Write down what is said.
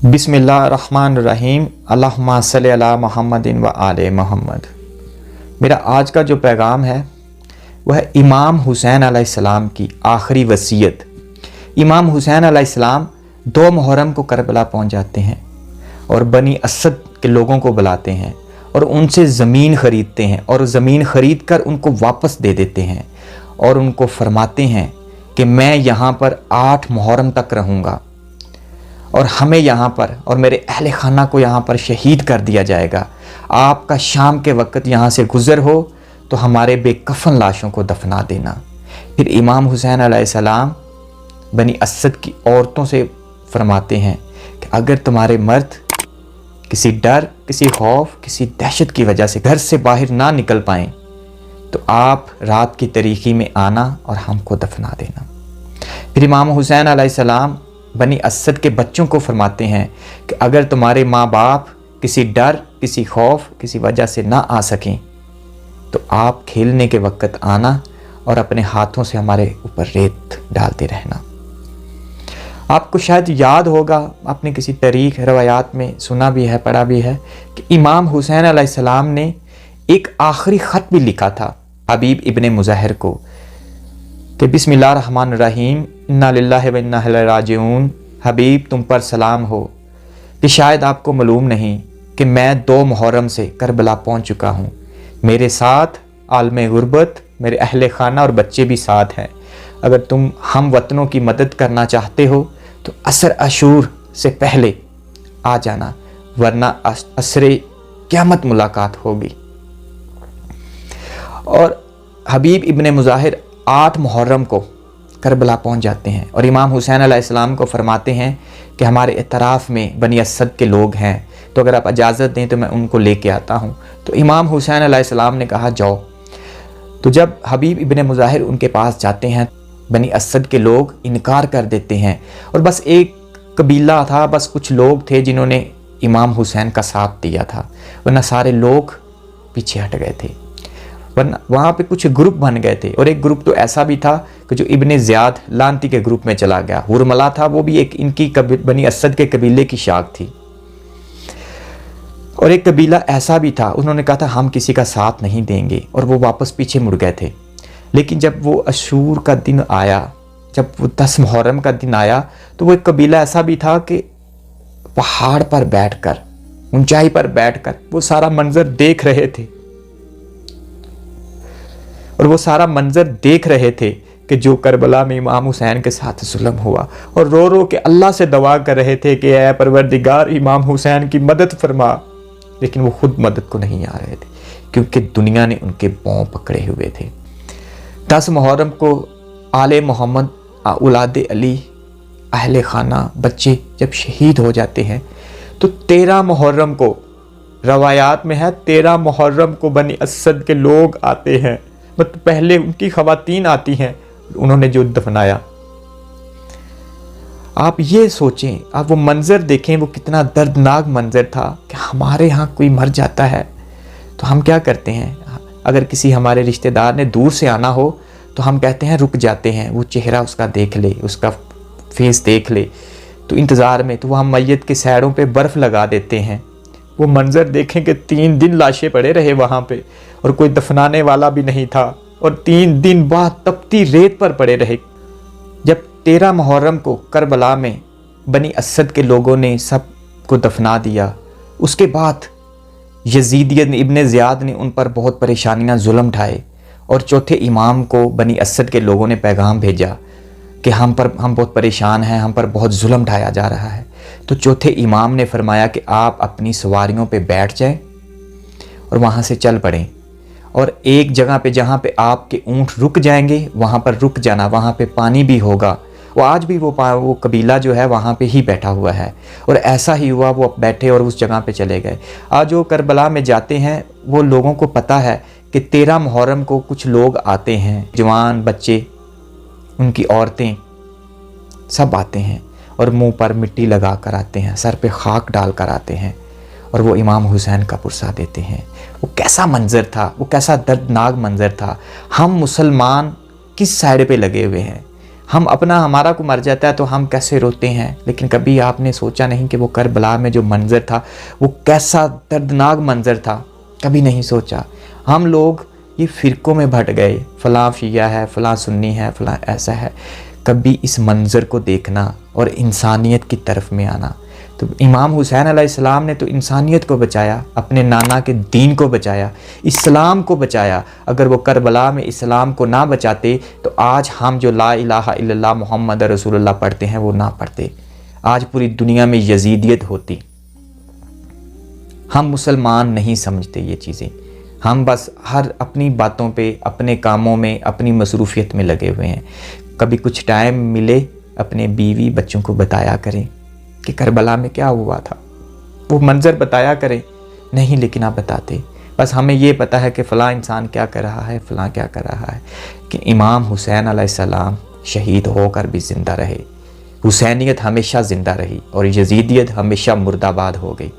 बिस्मिल्लाहिर्रहमानिर्रहीम अल्लाहुम्मा सल्लि अला मुहम्मदिन व आले मोहम्मद। मेरा आज का जो पैगाम है वह इमाम हुसैन अलैहिस्सलाम की आखिरी वसीयत। इमाम हुसैन अलैहिस्सलाम 2 मुहर्रम को करबला पहुंच जाते हैं और बनी असद के लोगों को बुलाते हैं और उनसे ज़मीन ख़रीदते हैं और ज़मीन ख़रीद कर उनको वापस दे देते हैं और उनको फरमाते हैं कि मैं यहाँ पर 8 मुहर्रम तक रहूँगा और हमें यहाँ पर और मेरे अहले खाना को यहाँ पर शहीद कर दिया जाएगा। आपका शाम के वक़्त यहाँ से गुज़र हो तो हमारे बेकफन लाशों को दफना देना। फिर इमाम हुसैन अलैहिस्सलाम बनी असद की औरतों से फरमाते हैं कि अगर तुम्हारे मर्द किसी डर, किसी खौफ, किसी दहशत की वजह से घर से बाहर ना निकल पाएँ तो आप रात की तरीक़ी में आना और हमको दफना देना। फिर इमाम हुसैन अलैहिस्सलाम बनी असद के बच्चों को फरमाते हैं कि अगर तुम्हारे माँ बाप किसी डर, किसी खौफ, किसी वजह से ना आ सकें तो आप खेलने के वक़्त आना और अपने हाथों से हमारे ऊपर रेत डालते रहना। आपको शायद याद होगा, आपने किसी तारीख़ रवायात में सुना भी है, पढ़ा भी है कि इमाम हुसैन अलैहिस्सलाम ने एक आखिरी ख़त भी लिखा था हबीब इब्ने मुज़ाहिर को कि बिस्मिल्लाहिर्रहमानिर्रहीम इन्ना लिल्लाहि व इन्ना इलैहि राजिऊन। हबीब तुम पर सलाम हो कि शायद आपको मालूम नहीं कि मैं 2 मुहर्रम से करबला पहुंच चुका हूं। मेरे साथ आलमे गुरबत, मेरे अहले खाना और बच्चे भी साथ हैं। अगर तुम हम वतनों की मदद करना चाहते हो तो असर अशूर से पहले आ जाना, वरना असरे क़यामत मुलाकात होगी। और हबीब इब्ने मुज़ाहिर 8 मुहर्रम को करबला पहुंच जाते हैं और इमाम हुसैन अलैहिस्सलाम को फरमाते हैं कि हमारे इतराफ़ में बनी असद के लोग हैं, तो अगर आप इजाज़त दें तो मैं उनको लेके आता हूं। तो इमाम हुसैन अलैहिस्सलाम ने कहा जाओ। तो जब हबीब इब्ने मुज़ाहिर उनके पास जाते हैं, बनी असद के लोग इनकार कर देते हैं और बस एक कबीला था, बस कुछ लोग थे जिन्होंने इमाम हुसैन का साथ दिया था, वरना सारे लोग पीछे हट गए थे। वरना वहाँ पे कुछ ग्रुप बन गए थे और एक ग्रुप तो ऐसा भी था कि जो इब्ने ज़ियाद लानती के ग्रुप में चला गया। हुरमला था, वो भी एक इनकी बनी असद के कबीले की शाख थी। और एक कबीला ऐसा भी था, उन्होंने कहा था हम किसी का साथ नहीं देंगे और वो वापस पीछे मुड़ गए थे। लेकिन जब वो अशूर का दिन आया, जब वो 10 मुहर्रम का दिन आया, तो वो एक कबीला ऐसा भी था कि पहाड़ पर बैठकर, ऊंचाई पर बैठकर वो सारा मंजर देख रहे थे और वो सारा मंजर देख रहे थे कि जो करबला में इमाम हुसैन के साथ जुल्म हुआ, और रो रो के अल्लाह से दुआ कर रहे थे कि ऐ परवरदिगार इमाम हुसैन की मदद फरमा। लेकिन वो खुद मदद को नहीं आ रहे थे क्योंकि दुनिया ने उनके पांव पकड़े हुए थे। 10 मुहर्रम को आले मोहम्मद, औलादे अली, अहले खाना, बच्चे जब शहीद हो जाते हैं तो 13 मुहर्रम को, रवायात में है 13 मुहर्रम को बनी असद के लोग आते हैं, मतलब पहले उनकी ख़वातीन आती हैं, उन्होंने जो दफनाया। आप ये सोचें, आप वो मंज़र देखें, वो कितना दर्दनाक मंज़र था कि हमारे यहाँ कोई मर जाता है तो हम क्या करते हैं, अगर किसी हमारे रिश्तेदार ने दूर से आना हो तो हम कहते हैं रुक जाते हैं, वो चेहरा उसका देख ले, उसका फेस देख ले, तो इंतज़ार में, तो वो हम मैयत के सैरों पे बर्फ़ लगा देते हैं। वो मंज़र देखें कि 3 दिन लाशें पड़े रहे वहाँ पे और कोई दफनाने वाला भी नहीं था और 3 दिन बाद तपती रेत पर पड़े रहे। जब 13 मुहर्रम को करबला में बनी असद के लोगों ने सब को दफना दिया, उसके बाद यजीदियत ने, इब्ने ज़ियाद ने उन पर बहुत परेशानियाँ, जुल्म ढाए और चौथे इमाम को बनी असद के लोगों ने पैगाम भेजा कि हम बहुत परेशान हैं, हम पर बहुत जुल्म ढाया जा रहा है। तो चौथे इमाम ने फरमाया कि आप अपनी सवारियों पे बैठ जाएं और वहाँ से चल पड़ें और एक जगह पे जहाँ पे आपके ऊँट रुक जाएंगे वहाँ पर रुक जाना, वहाँ पे पानी भी होगा। वो आज भी वो कबीला जो है वहाँ पे ही बैठा हुआ है और ऐसा ही हुआ, वो बैठे और उस जगह पे चले गए। आज वो करबला में जाते हैं, वो लोगों को पता है कि 13 मुहर्रम को कुछ लोग आते हैं, जवान बच्चे, उनकी औरतें सब आते हैं और मुंह पर मिट्टी लगा कर आते हैं, सर पे खाक डाल कर आते हैं और वो इमाम हुसैन का पुरसा देते हैं। वो कैसा मंज़र था, वो कैसा दर्दनाक मंज़र था। हम मुसलमान किस साइड पे लगे हुए हैं, ہم اپنا ہمارا کو مر جاتا ہے تو ہم کیسے روتے ہیں، لیکن کبھی آپ نے سوچا نہیں کہ وہ کربلا میں جو منظر تھا وہ کیسا دردناک منظر تھا؟ کبھی نہیں سوچا۔ ہم لوگ یہ فرقوں میں بھٹ گئے، فلاں شیعہ ہے، فلاں سنی ہے، فلاں ایسا ہے۔ کبھی اس منظر کو دیکھنا اور انسانیت کی طرف میں آنا۔ تو امام حسین علیہ السلام نے تو انسانیت کو بچایا، اپنے نانا کے دین کو بچایا، اسلام کو بچایا۔ اگر وہ کربلا میں اسلام کو نہ بچاتے تو آج ہم جو لا الہ الا اللہ محمد رسول اللہ پڑھتے ہیں وہ نہ پڑھتے، آج پوری دنیا میں یزیدیت ہوتی۔ ہم مسلمان نہیں سمجھتے یہ چیزیں، ہم بس ہر اپنی باتوں پہ، اپنے کاموں میں، اپنی مصروفیت میں لگے ہوئے ہیں۔ کبھی کچھ ٹائم ملے اپنے بیوی بچوں کو بتایا کریں کہ کربلا میں کیا ہوا تھا، وہ منظر بتایا کریں۔ نہیں، لیکن آپ بتاتے، بس ہمیں یہ پتہ ہے کہ فلاں انسان کیا کر رہا ہے، فلاں کیا کر رہا ہے، کہ امام حسین علیہ السلام شہید ہو کر بھی زندہ رہے، حسینیت ہمیشہ زندہ رہی اور یزیدیت ہمیشہ مردہ باد ہو گئی۔